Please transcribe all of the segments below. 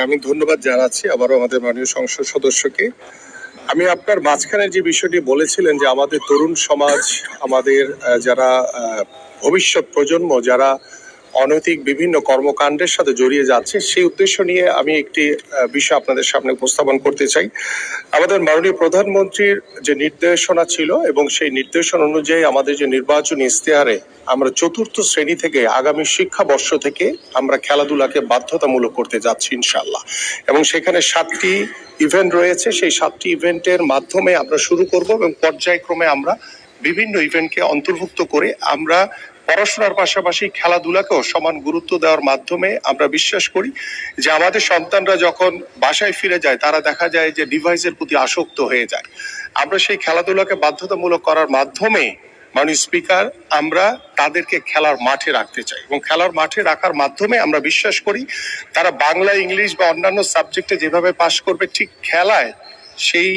আমি ধন্যবাদ জানাচ্ছি আবারও আমাদের মাননীয় সংসদ সদস্যকে। আমি আপনার মাঝখানে যে বিষয়টি বলেছিলেন যে আমাদের তরুণ সমাজ, আমাদের যারা ভবিষ্যৎ প্রজন্ম, যারা অনৈতিক বিভিন্ন কর্মকাণ্ডের সাথে জড়িয়ে যাচ্ছে, সেই উদ্দেশ্য নিয়ে আমি একটি বিষয় আপনাদের সামনে উপস্থাপন করতে চাই। আমাদের মাননীয় প্রধানমন্ত্রীর যে নির্দেশনা ছিল এবং সেই নির্দেশনা অনুযায়ী আমাদের যে নির্বাচনী ইশতেহারে আমরা 4র্থ শ্রেণী থেকে আগামী শিক্ষাবর্ষ থেকে আমরা খেলাধুলাকে বাধ্যতামূলক করতে যাচ্ছি ইনশাআল্লাহ, এবং সেখানে 7টি ইভেন্ট রয়েছে। সেই 7টি ইভেন্টের মাধ্যমে আমরা শুরু করব এবং পর্যায়ক্রমে আমরা বিভিন্ন ইভেন্টকে অন্তর্ভুক্ত করে আমরা পড়াশোনার পাশাপাশি খেলাধুলাকেও সমান গুরুত্ব দেওয়ার মাধ্যমে আমরা বিশ্বাস করি যে আমাদের সন্তানরা যখন বাসায় ফিরে যায় তারা দেখা যায় যে ডিভাইসের প্রতি আসক্ত হয়ে যায়। আমরা সেই খেলাধুলাকে বাধ্যতামূলক করার মাধ্যমে মাননীয় স্পিকার আমরা তাদেরকে খেলার মাঠে রাখতে চাই, এবং খেলার মাঠে রাখার মাধ্যমে আমরা বিশ্বাস করি তারা বাংলা, ইংলিশ বা অন্যান্য সাবজেক্টে যেভাবে পাশ করবে, ঠিক খেলায় সেই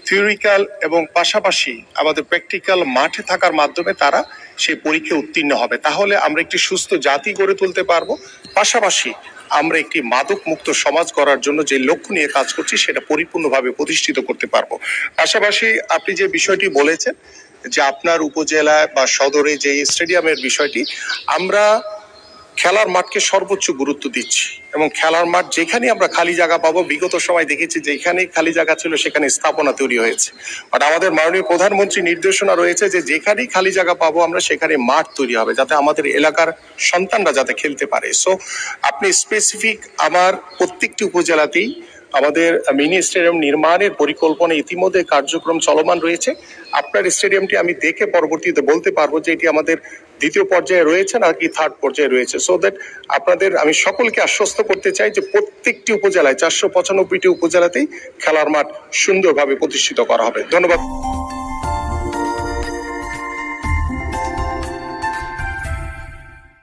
থিওরিক্যাল এবং পাশাপাশি আমাদের প্র্যাকটিক্যাল মাঠে থাকার মাধ্যমে তারা সেই পরীক্ষায় উত্তীর্ণ হবে। তাহলে আমরা একটি সুস্থ জাতি গড়ে তুলতে পারবো, পাশাপাশি আমরা একটি মাদক মুক্ত সমাজ করার জন্য যে লক্ষ্য নিয়ে কাজ করছি সেটা পরিপূর্ণভাবে প্রতিষ্ঠিত করতে পারবো। পাশাপাশি আপনি যে বিষয়টি বলেছেন যে আপনার উপজেলায় বা সদরে যে স্টেডিয়ামের বিষয়টি, আমরা খেলার মাঠকে সর্বোচ্চ গুরুত্ব দিচ্ছি এবং খেলার মাঠ যেখানে আমরা খালি জায়গা পাবো, বিগত সময় দেখেছি যেখানে খালি জায়গা ছিল সেখানে স্থাপনা তৈরি হয়েছে, বাট আমাদের মাননীয় প্রধানমন্ত্রী নির্দেশনা রয়েছে যে যেখানেই খালি জায়গা পাবো আমরা সেখানে মাঠ তৈরি হবে যাতে আমাদের এলাকার সন্তানরা যাতে খেলতে পারে। সো আপনি স্পেসিফিক আমার প্রত্যেকটি উপজেলাতেই আমাদের মিনি স্টেডিয়াম নির্মাণের পরিকল্পনা ইতিমধ্যে কার্যক্রম চলমান রয়েছে। আপনার স্টেডিয়ামটি আমি দেখে পরবর্তীতে বলতে পারবো যে এটি আমাদের 2য় পর্যায়ে রয়েছে নাকি 3rd পর্যায়ে রয়েছে। সো দ্যাট আপনাদের আমি সকলকে আশ্বস্ত করতে চাই যে প্রত্যেকটি উপজেলায় 495টি উপজেলাতেই খেলার মাঠ সুন্দরভাবে প্রতিষ্ঠিত করা হবে। ধন্যবাদ।